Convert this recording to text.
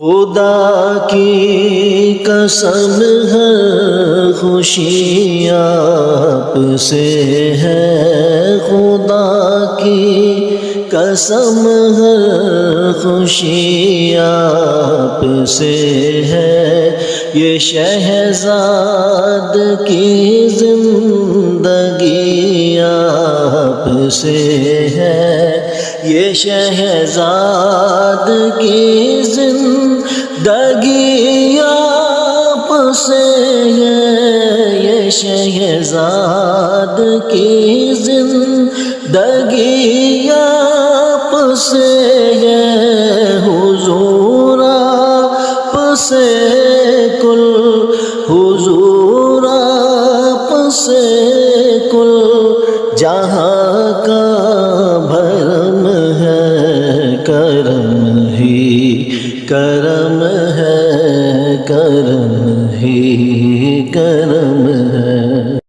خدا کی قسم ہے خوشی آپ سے ہے، خدا کی قسم ہے خوشی آپ سے ہے، یہ شہزاد کی زندگی آپ سے ہے، یہ شہزاد کی زندگی آپ سے ہے، یہ شہزاد کی زندگی آپ سے ہے، حضور آپ سے کل، حضور آپ سے کل جہاں کا بھرم ہے، کرم ہی کرم ہے، کرم ہی کرم ہے۔